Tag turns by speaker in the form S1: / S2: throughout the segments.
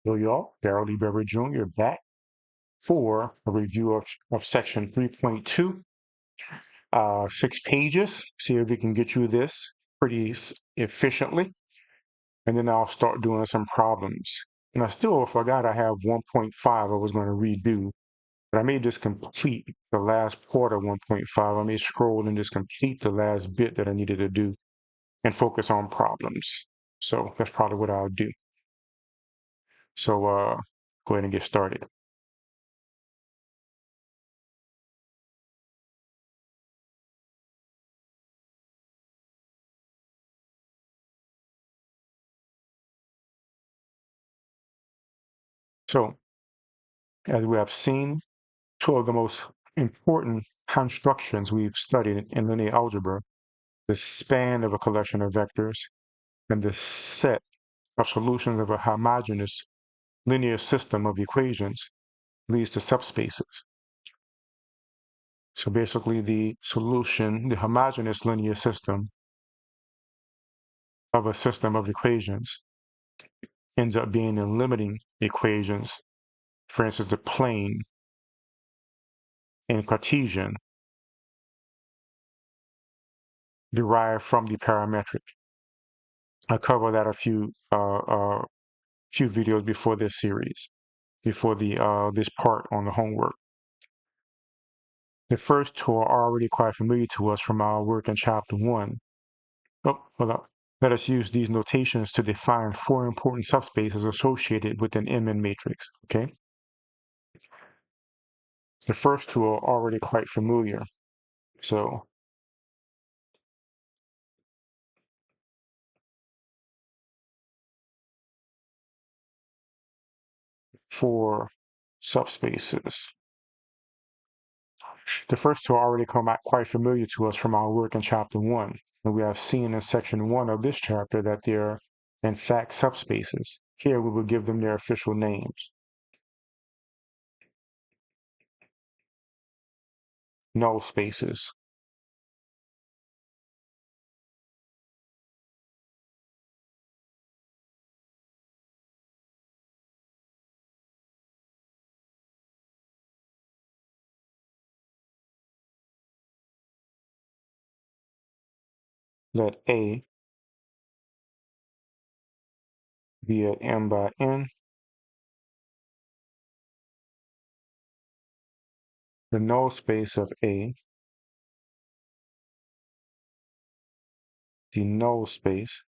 S1: Yo, y'all, Darrell Lee Beverly Jr. back for a review of section 3.2, 6 pages. See if we can get you this pretty efficiently. And then I'll start doing some problems. And I still forgot I have 1.5 I was going to redo, but I may just complete the last part of 1.5. I may scroll and just complete the last bit that I needed to do and focus on problems. So that's probably what I'll do. So go ahead and get started. So as we have seen, two of the most important constructions we've studied in linear algebra, the span of a collection of vectors and the set of solutions of a homogeneous linear system of equations leads to subspaces. So basically the solution, the homogeneous linear system of a system of equations ends up being in limiting equations. For instance, the plane in Cartesian derived from the parametric. I covered that a few videos before this series, before the this part on the homework. The first two are already quite familiar to us from our work in chapter 1. Oh, hold up. Let us use these notations to define four important subspaces associated with an MN matrix, okay? The first two are already quite familiar. So four subspaces. The first two already come out quite familiar to us from our work in chapter 1. And we have seen in section 1 of this chapter that they're in fact subspaces. Here we will give them their official names. Null spaces. Let A be at M by N. The null space of A, the null space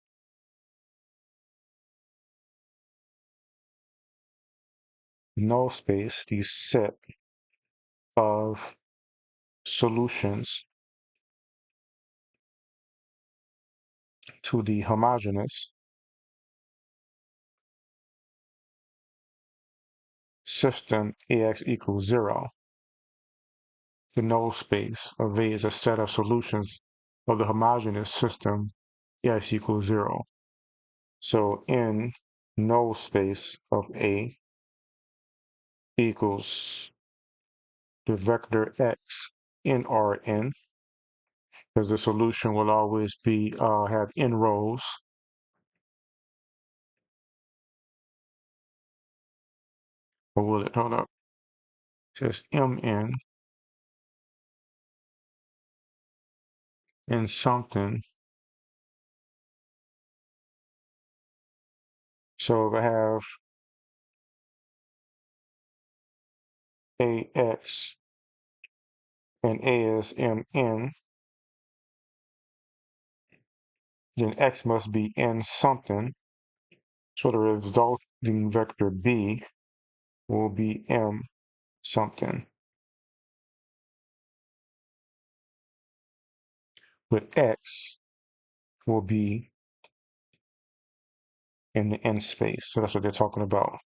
S1: the set of solutions to the homogeneous system AX equals 0. The null space of A is a set of solutions of the homogeneous system AX equals 0. So N null space of A equals the vector X in Rn, because the solution will always be have n rows. Or will it? Hold up. It says Mn in something. So if I have AX and A is Mn, then X must be n something. So the resulting vector B will be M something. But X will be in the n space. So that's what they're talking about.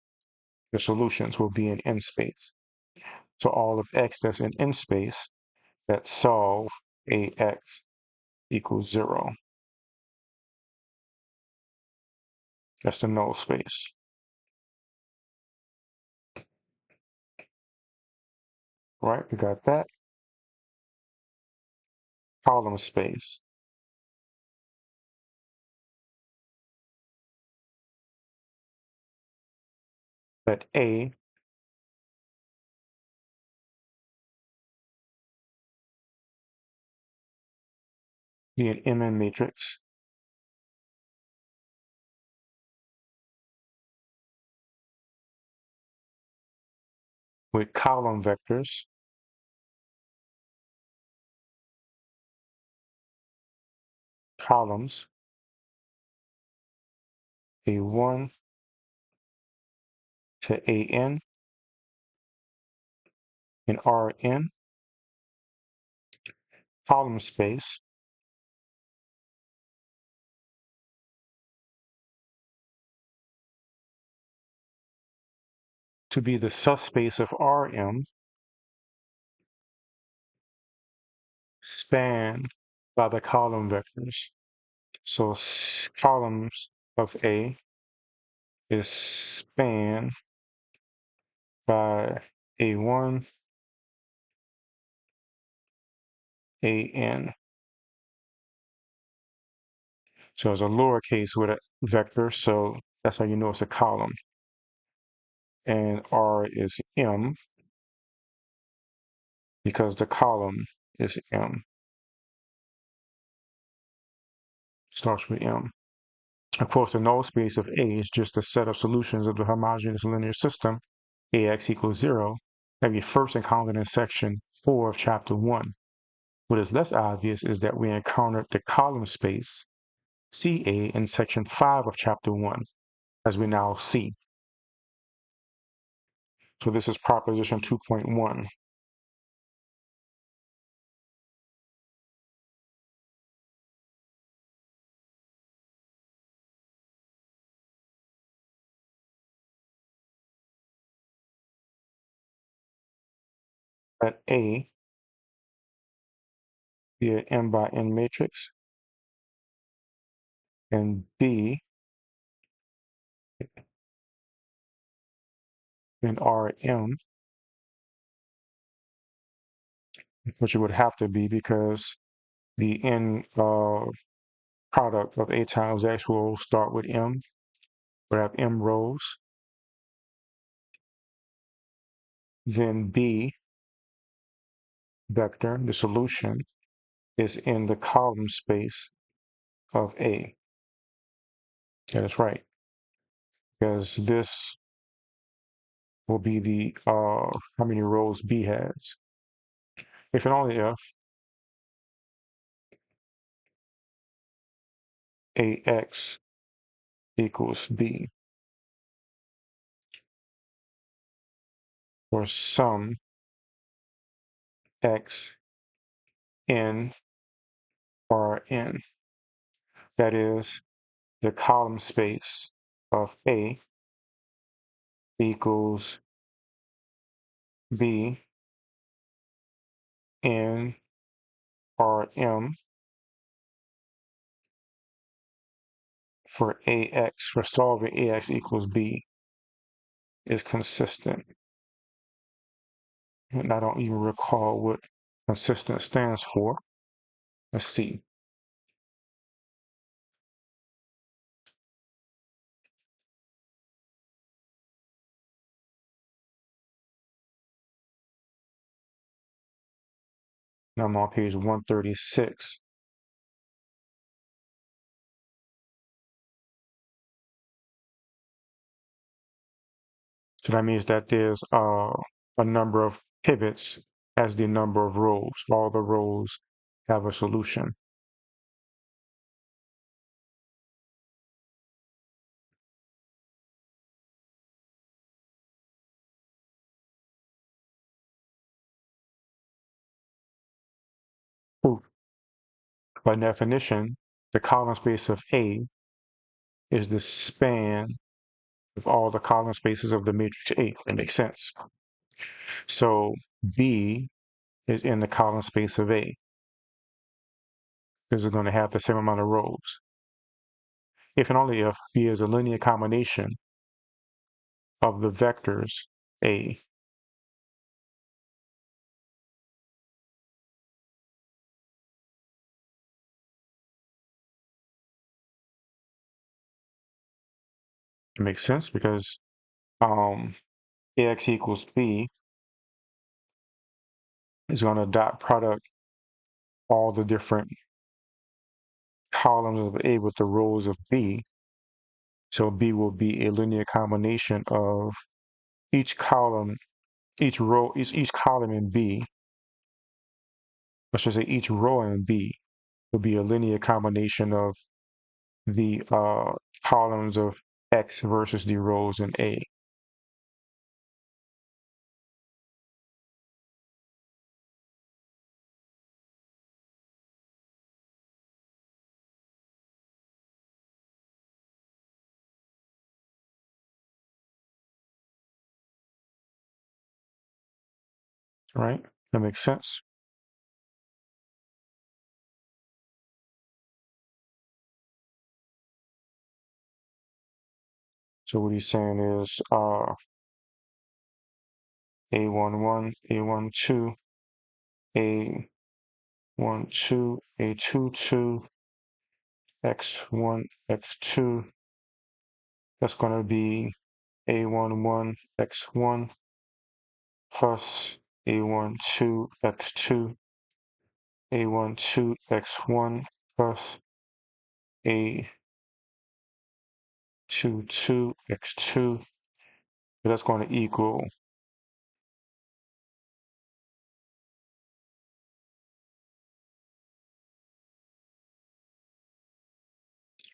S1: The solutions will be in n space. So all of X that's in n space that solve AX equals 0. That's the null space. Right, we got that. Column space. Let A be an MN matrix with column vectors columns A1 to AN and Rn, column space to be the subspace of Rm spanned by the column vectors. So columns of A is spanned by A1, AN. So it's a lowercase with a vector, so that's how you know it's a column. And R is M because the column is M. Starts with M. Of course, the null space of A is just a set of solutions of the homogeneous linear system, AX equals 0, that we first encountered in section 4 of chapter 1. What is less obvious is that we encountered the column space, CA, in section 5 of chapter 1, as we now see. So this is proposition 2.1. Let A be an M by N matrix, and B an Rm, which it would have to be because the N product of A times X will start with M. We'll have M rows. Then B vector, the solution, is in the column space of A. That is right, because this will be the how many rows B has. If and only if AX equals B, or some X in Rn. That is, the column space of A equals B in Rm for AX, for solving AX equals B, is consistent. And I don't even recall what consistent stands for. Let's see. Now I'm on page 136. So that means that there's a number of pivots as the number of rows. All the rows have a solution. Proof. By definition, the column space of A is the span of all the column spaces of the matrix A. That makes sense. So B is in the column space of A because it's going to have the same amount of rows. If and only if B is a linear combination of the vectors A. It makes sense because um, ax equals b is going to dot product all the different columns of A with the rows of B. So B will be a linear combination of each column, each row, each column in B, let's just say each row in B will be a linear combination of the columns of X versus the rows in A. Right? That makes sense. So what he's saying is A11, A12, A12, A22, X1, X2. That's going to be A11, X1 plus A12, X2, A12, X1 plus A22, X2. That's going to equal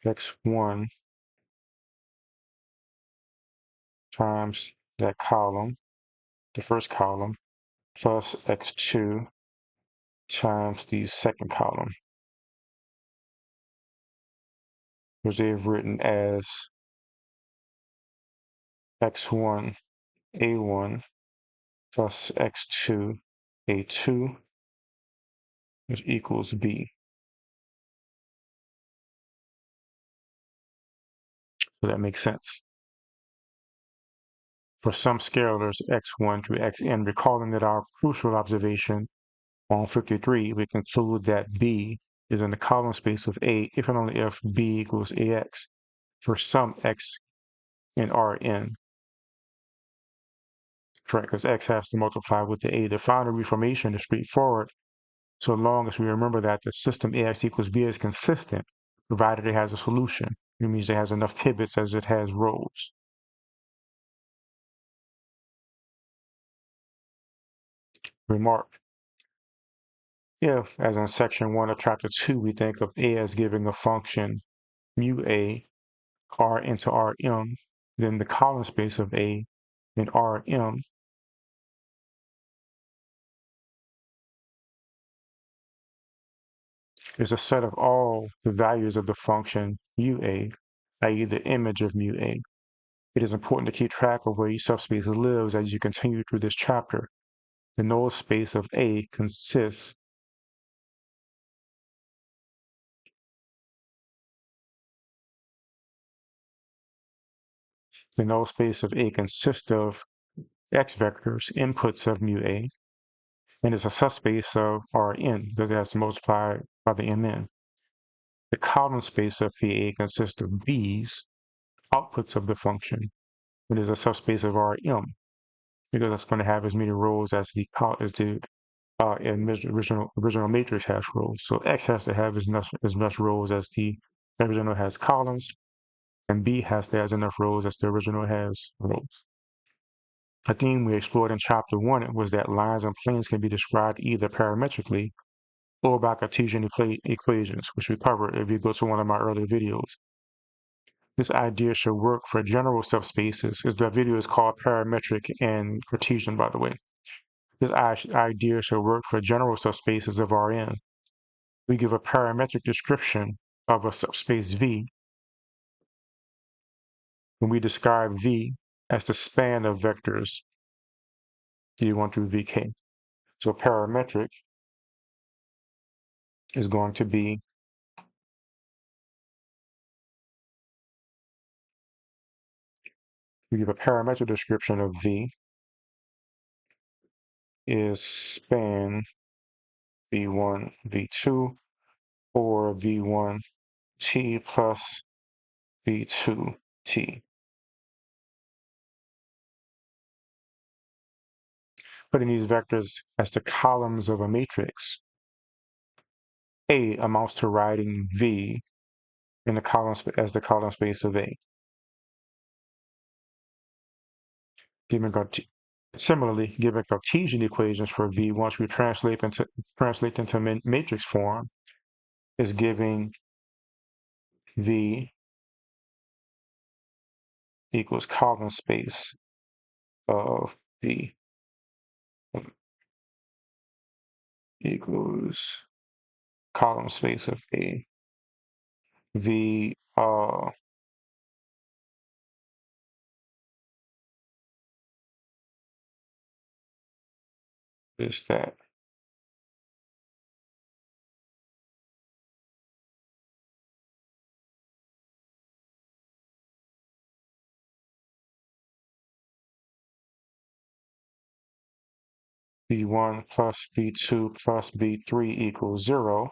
S1: X1 times that column, the first column, plus X2 times the second column, which they've written as X1, A1 plus X2, A2, which equals B. So that makes sense. For some scalars, x1 through xn, recalling that our crucial observation on 53, we conclude that B is in the column space of A if and only if B equals AX for some X in Rn. Correct, because X has to multiply with the A. The final reformation is straightforward, so long as we remember that the system AX equals B is consistent, provided it has a solution. It means it has enough pivots as it has rows. Remark. If, as in section 1 of chapter 2, we think of A as giving a function mu A R into Rm, then the column space of A in Rm is a set of all the values of the function mu A, i.e. the image of mu A. It is important to keep track of where each subspace lives as you continue through this chapter. The null space of A consists the null space of A consists of x vectors, inputs of mu A, and is a subspace of Rn because it has to multiply by the Mn. The column space of PA consists of B's, outputs of the function, and is a subspace of Rm because that's going to have as many rows as the original matrix has rows. So X has to have as much rows as the original has columns, and B has to have enough rows as the original has rows. A theme we explored in chapter 1 was that lines and planes can be described either parametrically or by Cartesian equations, which we covered if you go to one of my earlier videos. This idea should work for general subspaces. The video is called Parametric and Cartesian, by the way. This idea should work for general subspaces of Rn. We give a parametric description of a subspace V when we describe V as the span of vectors V1 through Vk. So parametric is going to be we give a parametric description of V is span V1, V2, or V1T plus V2T. putting these vectors as the columns of a matrix, A amounts to writing V in the column as the column space of A. Similarly, given Cartesian equations for V, once we translate into matrix form, is giving V equals column space of V equals column space of A. V is that B1 plus B2 plus B3 equals 0.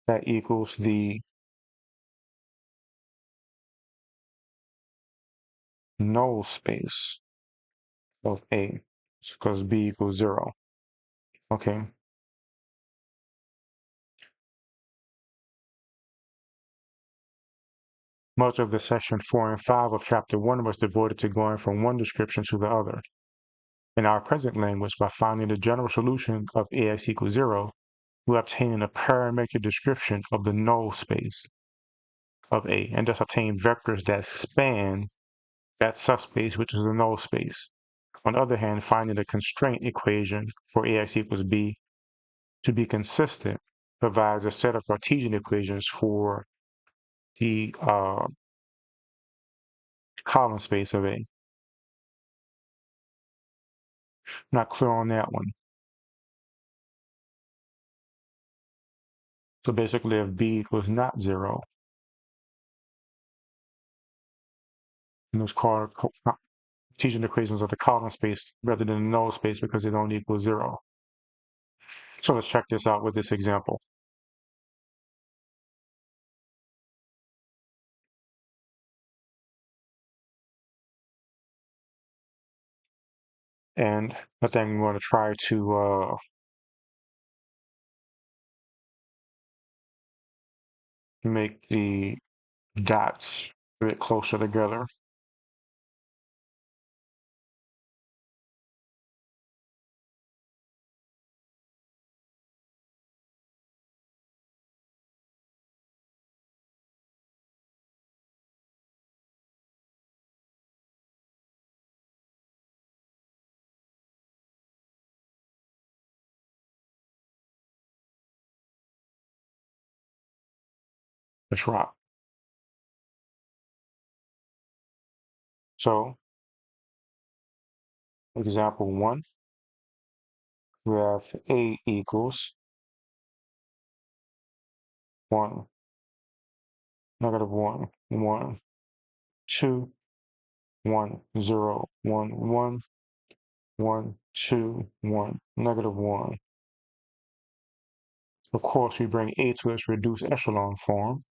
S1: That equals the null space of A, because B equals 0. Okay. Much of the section 4 and 5 of chapter 1 was devoted to going from one description to the other. In our present language, by finding the general solution of AX equals 0, we obtain a parametric description of the null space of A, and thus obtain vectors that span that subspace, which is the null space. On the other hand, finding the constraint equation for AX equals B to be consistent provides a set of Cartesian equations for the column space of A. Not clear on that one. So basically, if B equals not 0, and those called Cartesian equations of the column space rather than the null space because they don't equal 0. So let's check this out with this example. And I think we want to try to make the dots a bit closer together. Let's rock. So, example 1, we have A equals 1, negative 1, 1, 2, 1, 0, 1, 1, 1, 2, 1, negative 1. Of course, we bring A to its reduced echelon form,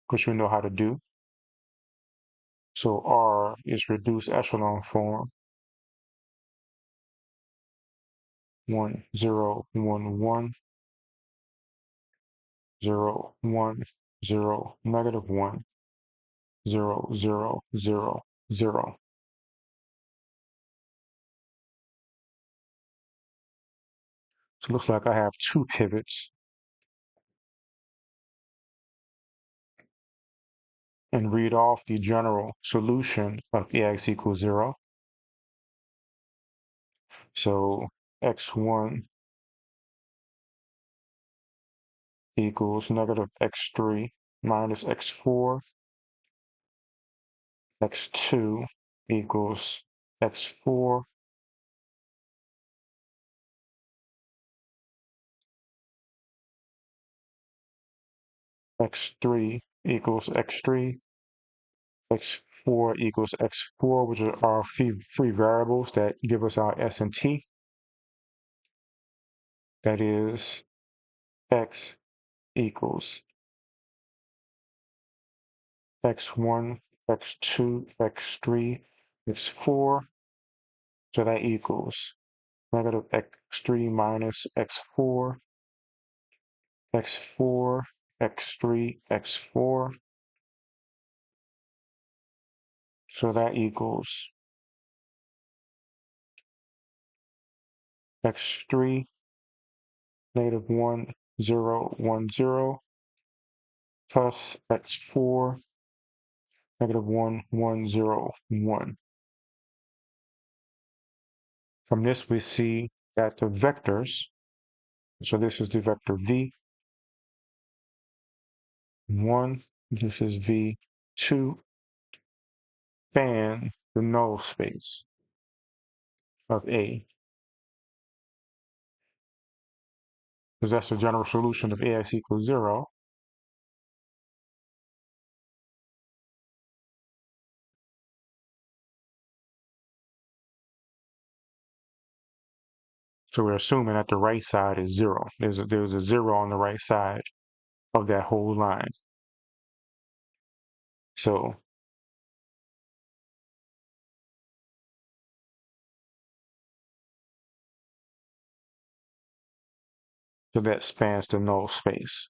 S1: which we know how to do. So R is reduced echelon form 1, 0, 1, 1, 0, 1, 0, negative 1, 0, 0, 0, 0. So it looks like I have two pivots and read off the general solution of Ax equals 0. So x1 equals negative x3 minus x4, x2 equals x4, x3 equals x3, x4 equals x4, which are our free variables that give us our s and t. That is x equals x1, x2, x3, x4. So that equals negative x3 minus x4, x4, x3, x4. So that equals x3, negative 1, 0, 1, 0, plus x4, negative 1, 1, 0, 1. From this, we see that the vectors, so this is the vector v1, this is v2, span the null space of A, because that's the general solution of AX equals 0. So we're assuming that the right side is 0. There's a 0 on the right side of that whole line. So that spans the null space.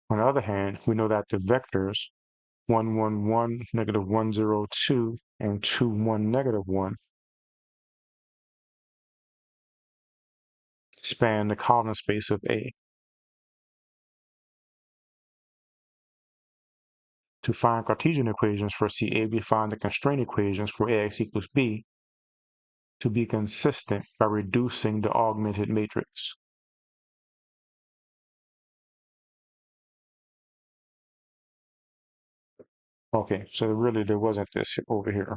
S1: On the other hand, we know that the vectors 1, 1, 1, negative 1, 0, 2, and 2, 1, negative 1 span the column space of A. To find Cartesian equations for CA, we find the constraint equations for AX equals B to be consistent by reducing the augmented matrix. Okay, so really there wasn't this over here.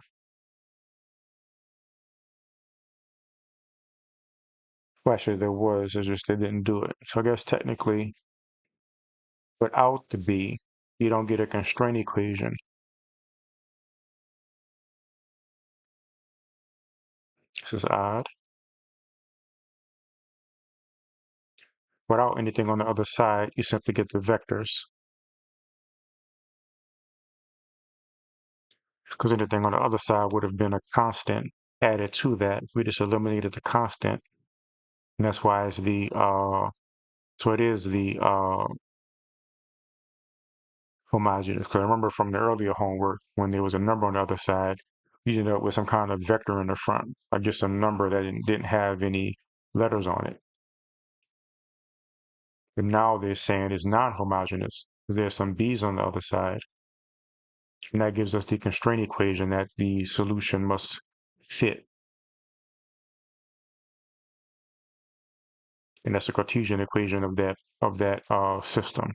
S1: Well, actually there was, it's just they didn't do it. So I guess technically, without the B, you don't get a constraint equation. This is odd. Without anything on the other side, you simply get the vectors. Because anything on the other side would have been a constant added to that. We just eliminated the constant. And that's why it's the, so it is the homogeneous. Because I remember from the earlier homework, when there was a number on the other side, you ended up with some kind of vector in the front, like just a number that didn't have any letters on it. And now they're saying it's not homogeneous. There's some b's on the other side. And that gives us the constraint equation that the solution must fit. And that's the Cartesian equation of that system.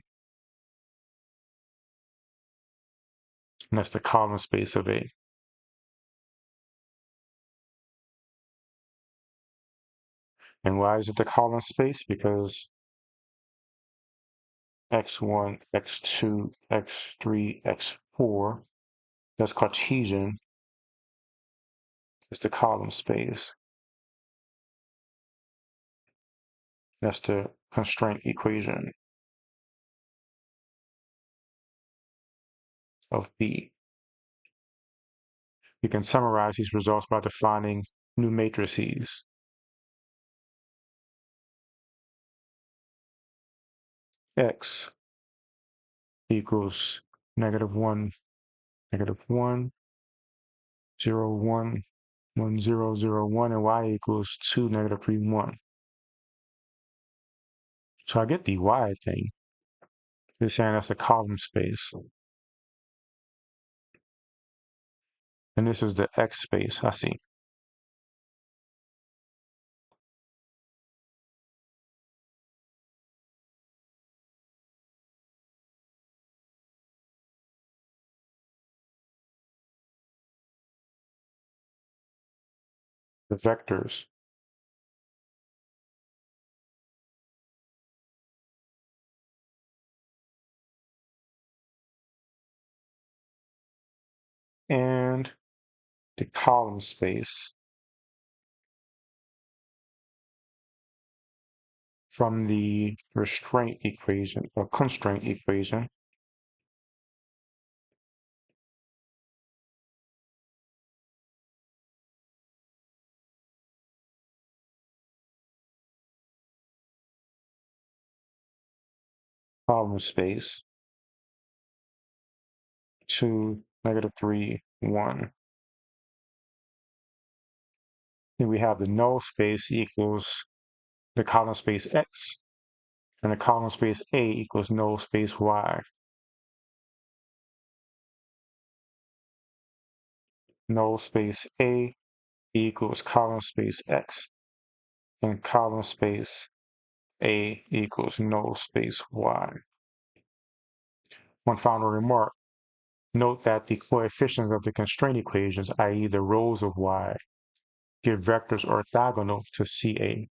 S1: And that's the column space of A. And why is it the column space? Because x1, x2, x3, x4, that's Cartesian, it's the column space. That's the constraint equation of B. We can summarize these results by defining new matrices. X equals negative 1, negative 1, 0, 1, 1, 0, 0, 1, and y equals 2, negative 3, 1. So I get the y thing. They're saying that's a column space. And this is the x space, I see. The vectors. And the column space from the restraint equation or constraint equation column space to -3, 1. Then we have the null space equals the column space x, and the column space A equals null space y. Null space A equals column space x, and column space A equals null space y. One final remark. Note that the coefficients of the constraint equations, i.e. the rows of y, give vectors orthogonal to CA.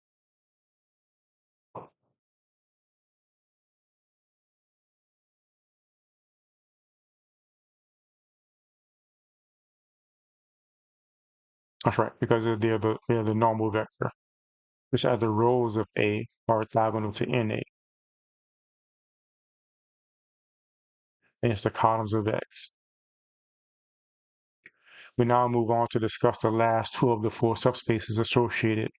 S1: That's right, because they're the normal vector, which are the rows of A are orthogonal to NA. And it's the columns of X. We now move on to discuss the last two of the four subspaces associated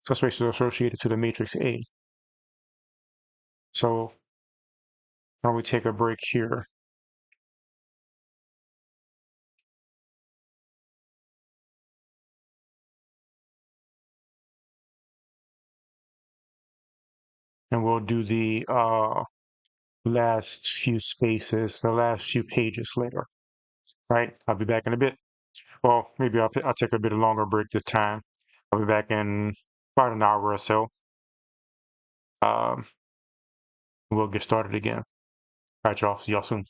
S1: to the matrix A. So why don't we take a break here? And we'll do the last few spaces, the last few pages later. Right? I'll be back in a bit. Well, maybe I'll take a bit longer break this time. I'll be back in about an hour or so. We'll get started again. All right, y'all. See y'all soon.